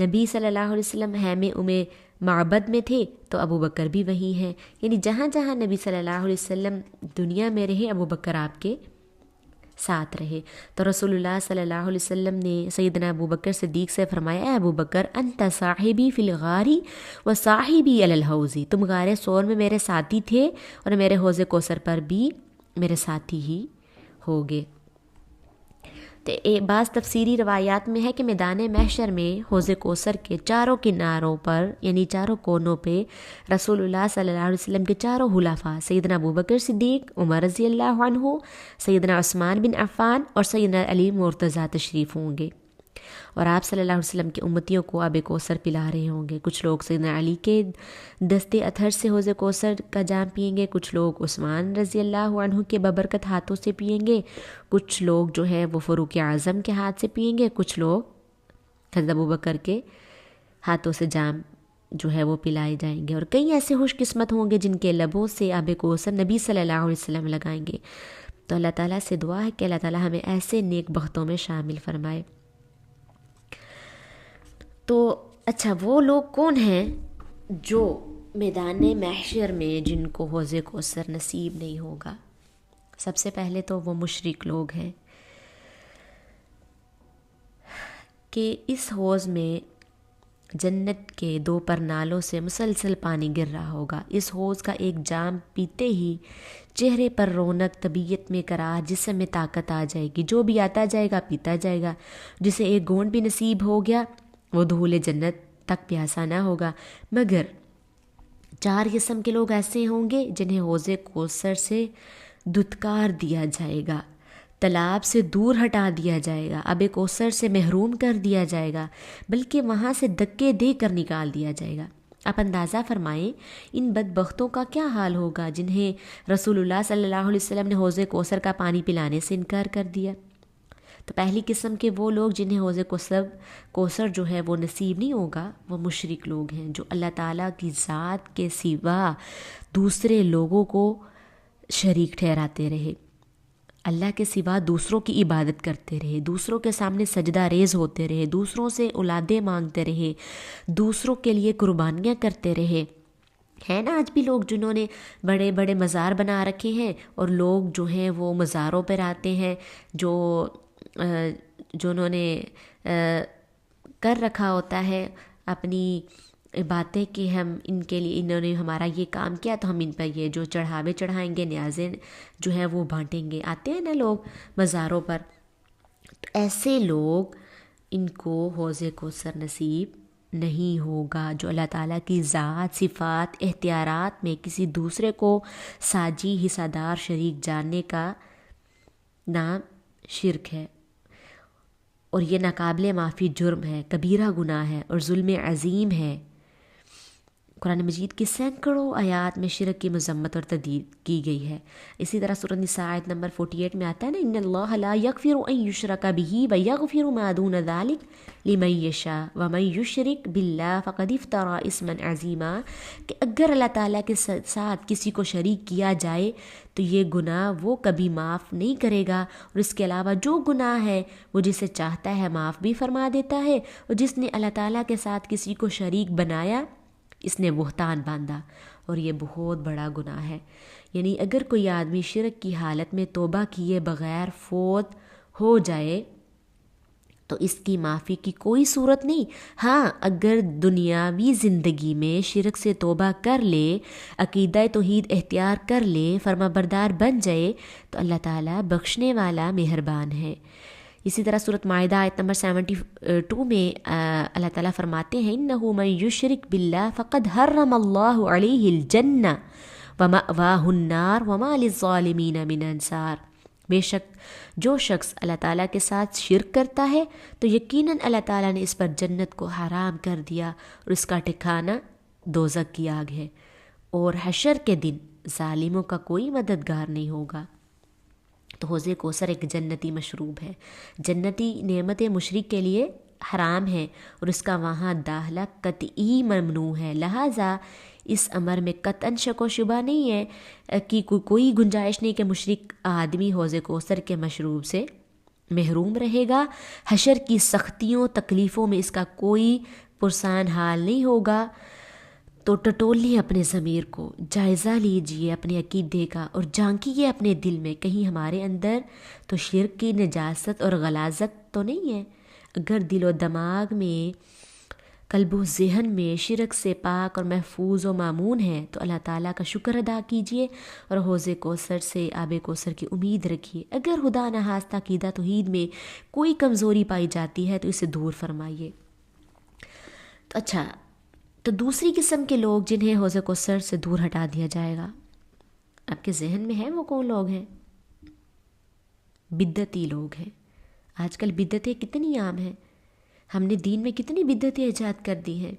نبی صلی اللہ علیہ وسلم خیمہ معبد میں تھے تو ابو بکر بھی وہیں ہیں، یعنی جہاں جہاں نبی صلی اللہ علیہ وسلم دنیا میں رہے ابو بکر آپ کے ساتھ رہے۔ تو رسول اللہ صلی اللہ علیہ وسلم نے سیدنا ابو بکر صدیق سے فرمایا، اے ابو بکر انت صاحبی فی الغار و صاحبی علی الحوض، تم غار ثور میں میرے ساتھی تھے اور میرے حوض کوثر پر بھی میرے ساتھی ہی ہوگے۔ بعض تفسیری روایات میں ہے کہ میدان محشر میں حوض کوثر کے چاروں کناروں پر یعنی چاروں کونوں پہ رسول اللہ صلی اللہ علیہ وسلم کے چاروں خلفاء سیدنا ابو بکر صدیق، عمر رضی اللہ عنہ، سیدنا عثمان بن عفان اور سیدنا علی مرتضیٰ تشریف ہوں گے۔ اور آپ صلی اللہ علیہ وسلم کے امتیوں کو آب کوثر پلا رہے ہوں گے. کچھ لوگ سیدنا علی کے دستے اطہر سے حوض کوثر کا جام پئیں گے، کچھ لوگ عثمان رضی اللہ عنہ کے ببرکت ہاتھوں سے پئیں گے، کچھ لوگ جو ہے وہ فاروق اعظم کے ہاتھ سے پئیں گے، کچھ لوگ حضرت ابوبکر کے ہاتھوں سے جام جو ہے وہ پلائے جائیں گے، اور کئی ایسے خوش قسمت ہوں گے جن کے لبوں سے آب کوثر نبی صلی اللہ علیہ وسلم لگائیں گے. تو اللہ تعالیٰ سے دعا ہے کہ اللہ تعالیٰ ہمیں ایسے نیک بختوں میں شامل فرمائے. تو اچھا، وہ لوگ کون ہیں جو میدان محشر میں جن کو حوض کوثر نصیب نہیں ہوگا؟ سب سے پہلے تو وہ مشرک لوگ ہیں کہ اس حوض میں جنت کے 2 پرنالوں سے مسلسل پانی گر رہا ہوگا. اس حوض کا ایک جام پیتے ہی چہرے پر رونق، طبیعت میں قرار، جسم میں طاقت آ جائے گی. جو بھی آتا جائے گا پیتا جائے گا. جسے ایک گھونٹ بھی نصیب ہو گیا وہ دخول جنت تک پیاسا نہ ہوگا. مگر 4 قسم کے لوگ ایسے ہوں گے جنہیں حوض کوثر سے دھتکار دیا جائے گا، تالاب سے دور ہٹا دیا جائے گا، آب کوثر سے محروم کر دیا جائے گا، بلکہ وہاں سے دھکے دے کر نکال دیا جائے گا. آپ اندازہ فرمائیں ان بدبختوں کا کیا حال ہوگا جنہیں رسول اللہ صلی اللہ علیہ وسلم نے حوض کوثر کا پانی پلانے سے انکار کر دیا. تو پہلی قسم کے وہ لوگ جنہیں حوض کوثر جو ہے وہ نصیب نہیں ہوگا، وہ مشرک لوگ ہیں جو اللہ تعالیٰ کی ذات کے سوا دوسرے لوگوں کو شریک ٹھہراتے رہے، اللہ کے سوا دوسروں کی عبادت کرتے رہے، دوسروں کے سامنے سجدہ ریز ہوتے رہے، دوسروں سے اولادیں مانگتے رہے، دوسروں کے لیے قربانیاں کرتے رہے. ہے نا آج بھی لوگ جنہوں نے بڑے بڑے مزار بنا رکھے ہیں، اور لوگ جو ہیں وہ مزاروں پر آتے ہیں، جنہوں نے کر رکھا ہوتا ہے اپنی باتیں کہ ہم ان کے لیے، انہوں نے ہمارا یہ کام کیا تو ہم ان پر یہ جو چڑھاوے چڑھائیں گے، نیازیں جو ہیں وہ بانٹیں گے. آتے ہیں نا لوگ مزاروں پر. تو ایسے لوگ، ان کو حوض کوثر نصیب نہیں ہوگا. جو اللہ تعالیٰ کی ذات، صفات، اختیارات میں کسی دوسرے کو ساجی، حصہ دار، شریک جاننے کا نام شرک ہے، اور یہ ناقابل معافی جرم ہے، کبیرہ گناہ ہے اور ظلم عظیم ہے. قرآن مجید کی سینکڑوں آیات میں شرک کی مذمت اور تردید کی گئی ہے. اسی طرح سورۃ النساء آیت نمبر 48 میں آتا ہے نا، ان اللہ لا یغفر ان یشرک بہ ویغفر ما دون ذلک لمن یشاء ومن یشرک باللہ فقد افتری اثما عظیما، کہ اگر اللہ تعالیٰ کے ساتھ کسی کو شریک کیا جائے تو یہ گناہ وہ کبھی معاف نہیں کرے گا، اور اس کے علاوہ جو گناہ ہے وہ جسے چاہتا ہے معاف بھی فرما دیتا ہے، اور جس نے اللہ تعالیٰ کے ساتھ کسی کو شریک بنایا اس نے بہتان باندھا، اور یہ بہت بڑا گناہ ہے. یعنی اگر کوئی آدمی شرک کی حالت میں توبہ کیے بغیر فوت ہو جائے تو اس کی معافی کی کوئی صورت نہیں. ہاں، اگر دنیاوی زندگی میں شرک سے توبہ کر لے، عقیدہ توحید اختیار کر لے، فرما بردار بن جائے تو اللہ تعالیٰ بخشنے والا مہربان ہے. اسی طرح سورۃ مائدہ آیت نمبر 72 میں اللہ تعالیٰ فرماتے ہیں، اِنَّهُ مَن يُشْرِكْ بِاللَّهِ فَقَدْ حَرَّمَ اللَّهُ عَلَيْهِ الْجَنَّةَ وَمَأْوَاهُ النَّارُ وَمَا لِلظَّالِمِينَ مِنْ أَنصَارٍ. بے شک جو شخص اللہ تعالیٰ کے ساتھ شرک کرتا ہے تو یقیناً اللہ تعالیٰ نے اس پر جنت کو حرام کر دیا، اور اس کا ٹھکانہ دوزخ کی آگ ہے، اور حشر کے دن ظالموں کا کوئی مددگار نہیں ہوگا. تو حوض کوثر ایک جنتی مشروب ہے. جنتی نعمت مشرک کے لیے حرام ہے، اور اس کا وہاں داخلہ قطعی ممنوع ہے. لہٰذا اس امر میں قطعاً شک و شبہ نہیں ہے کہ کوئی گنجائش نہیں کہ مشرک آدمی حوض کوثر کے مشروب سے محروم رہے گا. حشر کی سختیوں، تکلیفوں میں اس کا کوئی پرسان حال نہیں ہوگا. تو ٹٹولیں اپنے ضمیر کو، جائزہ لیجئے اپنے عقیدے کا، اور جھانکیے اپنے دل میں کہیں ہمارے اندر تو شرک کی نجاست اور غلاظت تو نہیں ہے. اگر دل و دماغ میں، قلب و ذہن میں شرک سے پاک اور محفوظ و مامون ہے تو اللہ تعالیٰ کا شکر ادا کیجئے اور حوض کوثر سے آب کوثر کی امید رکھیے. اگر خدا نخواستہ عقیدہ توحید میں کوئی کمزوری پائی جاتی ہے تو اسے دور فرمائیے. تو اچھا، تو دوسری قسم کے لوگ جنہیں حوض کوثر سے دور ہٹا دیا جائے گا، آپ کے ذہن میں ہے وہ کون لوگ ہیں؟ بدعتی لوگ ہیں. آج کل بدعتیں کتنی عام ہیں. ہم نے دین میں کتنی بدعتیں ایجاد کر دی ہیں.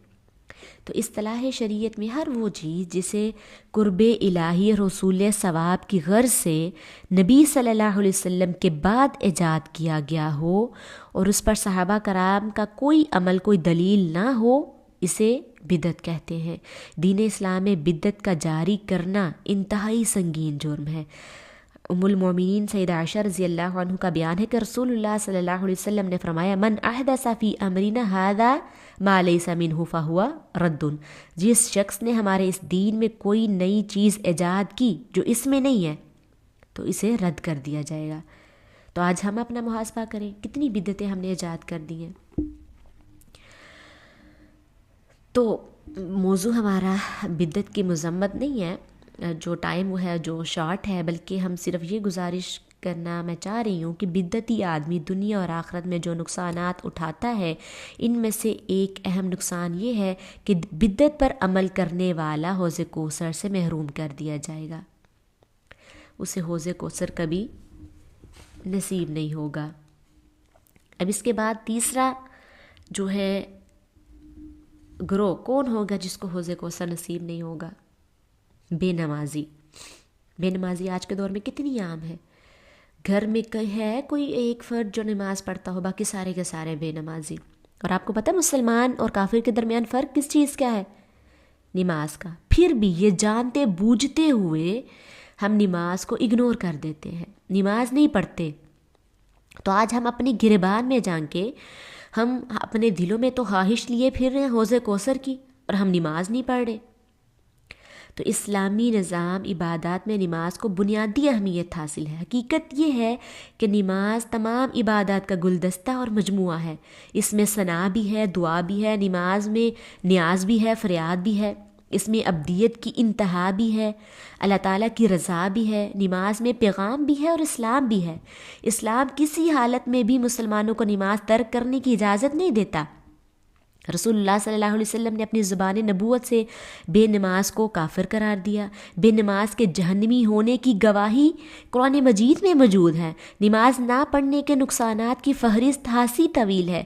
تو اصطلاح شریعت میں ہر وہ چیز جسے قرب الہی رسول ثواب کی غرض سے نبی صلی اللہ علیہ وسلم کے بعد ایجاد کیا گیا ہو اور اس پر صحابہ کرام کا کوئی عمل کوئی دلیل نہ ہو، اسے بدعت کہتے ہیں. دین اسلام میں بدعت کا جاری کرنا انتہائی سنگین جرم ہے. ام المومنین سیدہ عائشہ رضی اللہ عنہ کا بیان ہے کہ رسول اللہ صلی اللہ علیہ وسلم نے فرمایا من احدث فی امرنا ھذا ما لیس منہ فہو رد. جس شخص نے ہمارے اس دین میں کوئی نئی چیز ایجاد کی جو اس میں نہیں ہے تو اسے رد کر دیا جائے گا. تو آج ہم اپنا محاسبہ کریں کتنی بدعتیں ہم نے ایجاد کر دی ہیں. تو موضوع ہمارا بدعت کی مذمت نہیں ہے، جو ٹائم وہ ہے جو شارٹ ہے، بلکہ ہم صرف یہ گزارش کرنا میں چاہ رہی ہوں کہ بدعتی آدمی دنیا اور آخرت میں جو نقصانات اٹھاتا ہے ان میں سے ایک اہم نقصان یہ ہے کہ بدعت پر عمل کرنے والا حوض کوثر سے محروم کر دیا جائے گا، اسے حوض کوثر کبھی نصیب نہیں ہوگا. اب اس کے بعد تیسرا جو ہے گروہ کون ہوگا جس کو حوض کوثر نصیب نہیں ہوگا؟ بے نمازی. بے نمازی آج کے دور میں کتنی عام ہے. گھر میں ہے کوئی ایک فرد جو نماز پڑھتا ہو، باقی سارے کے سارے بے نمازی. اور آپ کو پتہ مسلمان اور کافر کے درمیان فرق کس چیز کا ہے؟ نماز کا. پھر بھی یہ جانتے بوجھتے ہوئے ہم نماز کو اگنور کر دیتے ہیں، نماز نہیں پڑھتے. تو آج ہم اپنی گریبان میں جان کے ہم اپنے دلوں میں تو خواہش لیے پھر رہے ہیں حوض کوثر کی، اور ہم نماز نہیں پڑھ رہے. تو اسلامی نظام عبادات میں نماز کو بنیادی اہمیت حاصل ہے. حقیقت یہ ہے کہ نماز تمام عبادات کا گلدستہ اور مجموعہ ہے. اس میں ثنا بھی ہے، دعا بھی ہے، نماز میں نیاز بھی ہے، فریاد بھی ہے، اس میں ابدیت کی انتہا بھی ہے، اللہ تعالیٰ کی رضا بھی ہے، نماز میں پیغام بھی ہے اور اسلام بھی ہے. اسلام کسی حالت میں بھی مسلمانوں کو نماز ترک کرنے کی اجازت نہیں دیتا. رسول اللہ صلی اللہ علیہ وسلم نے اپنی زبان نبوت سے بے نماز کو کافر قرار دیا. بے نماز کے جہنمی ہونے کی گواہی قرآن مجید میں موجود ہے. نماز نہ پڑھنے کے نقصانات کی فہرست خاصی طویل ہے،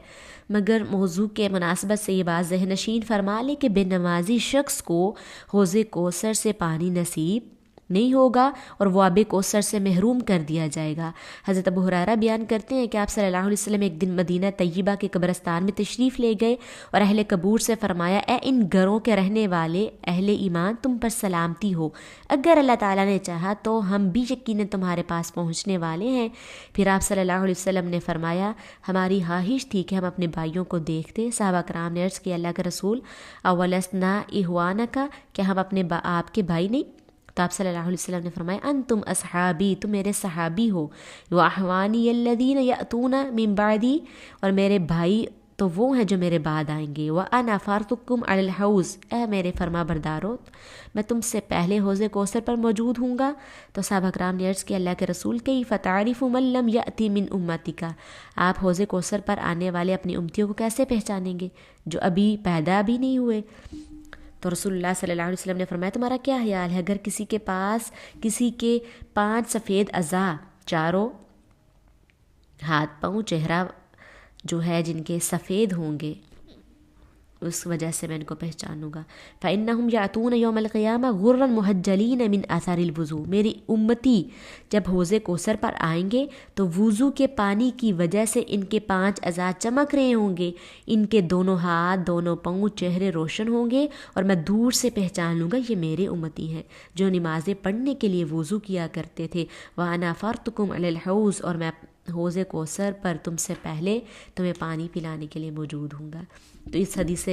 مگر موضوع کے مناسبت سے یہ بات ذہن نشین فرما لے کہ بے نمازی شخص کو حوض کوثر سے پانی نصیب نہیں ہوگا اور وہ آب کوثر سے محروم کر دیا جائے گا. حضرت ابو ہریرہ بیان کرتے ہیں کہ آپ صلی اللہ علیہ وسلم ایک دن مدینہ طیبہ کے قبرستان میں تشریف لے گئے اور اہل قبور سے فرمایا اے ان گھروں کے رہنے والے اہل ایمان، تم پر سلامتی ہو، اگر اللہ تعالیٰ نے چاہا تو ہم بھی یقیناً تمہارے پاس پہنچنے والے ہیں. پھر آپ صلی اللہ علیہ وسلم نے فرمایا ہماری خواہش تھی کہ ہم اپنے بھائیوں کو دیکھتے. صحابہ کرام نے عرض کیا اللہ کے رسول اولسنا اخوانکا، کیا ہم اپنے آپ کے بھائی نہیں؟ تو آپ صلی اللہ علیہ وسلم نے فرمایا انتم اصحابی، تم میرے صحابی ہو، واخوانی الذین یاتون من بعدی، اور میرے بھائی تو وہ ہیں جو میرے بعد آئیں گے. وانا فارتکم علی الحوض، اے میرے فرما بردارو میں تم سے پہلے حوض کوثر پر موجود ہوں گا. تو صحابہ کرام نے عرض کیا اللہ کے رسول کیف تعرف من لم یأتی من امتک، آپ حوض کوثر پر آنے والے اپنی امتیوں کو کیسے پہچانیں گے جو ابھی پیدا بھی نہیں ہوئے؟ تو رسول اللہ صلی اللہ علیہ وسلم نے فرمایا تمہارا کیا خیال ہے اگر کسی کے پاس کسی کے 5 سفید اعضاء، چاروں ہاتھ پاؤں چہرہ جو ہے جن کے سفید ہوں گے، اس وجہ سے میں ان کو پہچانوں گا. فإنہم یأتون یوم القیامہ غرا محجلین من آثار الوضوء، میری امتی جب حوض کوثر پر آئیں گے تو وضو کے پانی کی وجہ سے ان کے 5 اعضاء چمک رہے ہوں گے، ان کے دونوں ہاتھ، دونوں پاؤں، چہرے روشن ہوں گے اور میں دور سے پہچان لوں گا یہ میرے امتی ہیں جو نمازیں پڑھنے کے لیے وضو کیا کرتے تھے. وأنا فرتکم علی الحوض، اور میں حوض کوثر پر تم سے پہلے تمہیں پانی پلانے کے لیے موجود ہوں گا. تو اس حدیث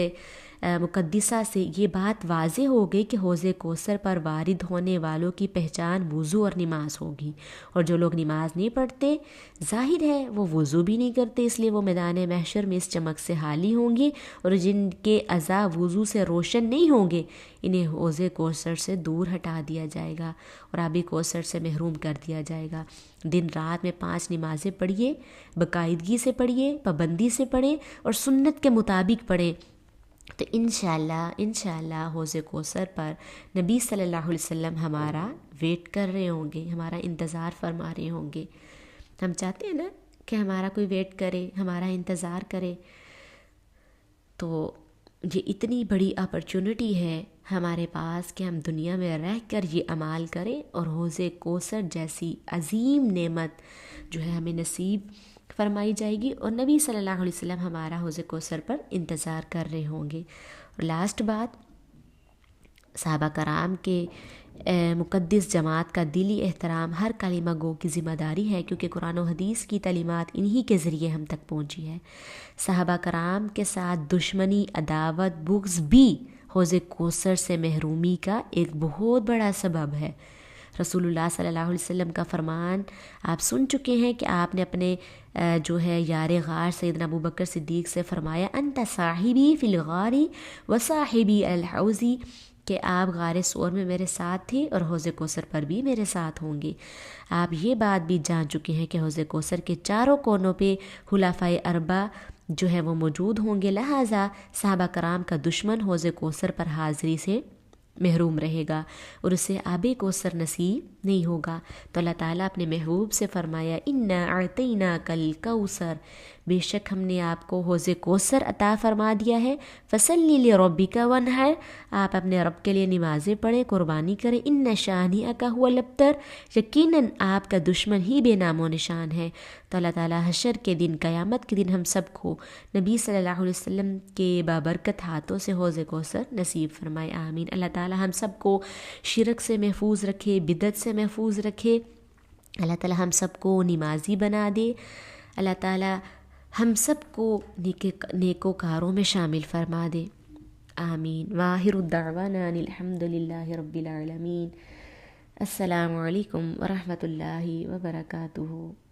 مقدسہ سے یہ بات واضح ہو گئی کہ حوض کوثر پر وارد ہونے والوں کی پہچان وضو اور نماز ہوگی، اور جو لوگ نماز نہیں پڑھتے ظاہر ہے وہ وضو بھی نہیں کرتے، اس لیے وہ میدان محشر میں اس چمک سے حالی ہوں گے، اور جن کے اعضاء وضو سے روشن نہیں ہوں گے انہیں حوض کوثر سے دور ہٹا دیا جائے گا اور آب کوثر سے محروم کر دیا جائے گا. دن رات میں 5 نمازیں پڑھیے، باقاعدگی سے پڑھیے، پابندی سے پڑھیں اور سنت کے مطابق پڑھیں، تو انشاءاللہ حوض کوثر پر نبی صلی اللہ علیہ وسلم ہمارا ویٹ کر رہے ہوں گے، ہمارا انتظار فرما رہے ہوں گے. ہم چاہتے ہیں نا کہ ہمارا کوئی ویٹ کرے، ہمارا انتظار کرے. تو یہ اتنی بڑی اپرچونٹی ہے ہمارے پاس کہ ہم دنیا میں رہ کر یہ عمال کریں اور حوض کوثر جیسی عظیم نعمت جو ہے ہمیں نصیب فرمائی جائے گی، اور نبی صلی اللہ علیہ وسلم ہمارا حوض کوثر پر انتظار کر رہے ہوں گے۔ اور لاسٹ بات، صحابہ کرام کے مقدس جماعت کا دلی احترام ہر کلمہ گو کی ذمہ داری ہے، کیونکہ قرآن و حدیث کی تعلیمات انہی کے ذریعے ہم تک پہنچی ہے۔ صحابہ کرام کے ساتھ دشمنی، عداوت، بغض بھی حوض کوثر سے محرومی کا ایک بہت بڑا سبب ہے۔ رسول اللہ صلی اللہ علیہ وسلم کا فرمان آپ سن چکے ہیں کہ آپ نے اپنے جو ہے یار غار سیدنا ابو بکر صدیق سے فرمایا انت صاحبی فی الغار و صاحبی الحوضی، کہ آپ غار سور میں میرے ساتھ تھے اور حوض کوثر پر بھی میرے ساتھ ہوں گے۔ آپ یہ بات بھی جان چکے ہیں کہ حوض کوثر کے چاروں کونوں پہ خلفائے اربعہ جو ہے وہ موجود ہوں گے، لہٰذا صحابہ کرام کا دشمن حوض کوثر پر حاضری سے محروم رہے گا اور اسے آب کوثر نصیب نہیں ہوگا۔ تو اللہ تعالیٰ اپنے محبوب سے فرمایا انا اعطیناک الکوثر، بے شک ہم نے آپ کو حوض کوثر عطا فرما دیا ہے، فصلی لربک وانحر، آپ اپنے رب کے لیے نمازیں پڑھیں، قربانی کریں، ان شانئک هو الابتر، یقیناً آپ کا دشمن ہی بے نام و نشان ہے۔ تو اللہ تعالیٰ حشر کے دن، قیامت کے دن ہم سب کو نبی صلی اللہ علیہ وسلم کے بابرکت ہاتھوں سے حوض کوثر نصیب فرمائے، آمین۔ اللہ تعالیٰ ہم سب کو شرک سے محفوظ رکھے، بدعت سے محفوظ رکھے، اللہ تعالیٰ ہم سب کو نمازی بنا دے، اللہ تعالیٰ ہم سب کو نیکوکاروں میں شامل فرما دے، آمین۔ وآخر الدعوانا ان الحمد للہ رب العالمین۔ السلام علیکم ورحمۃ اللہ وبرکاتہ۔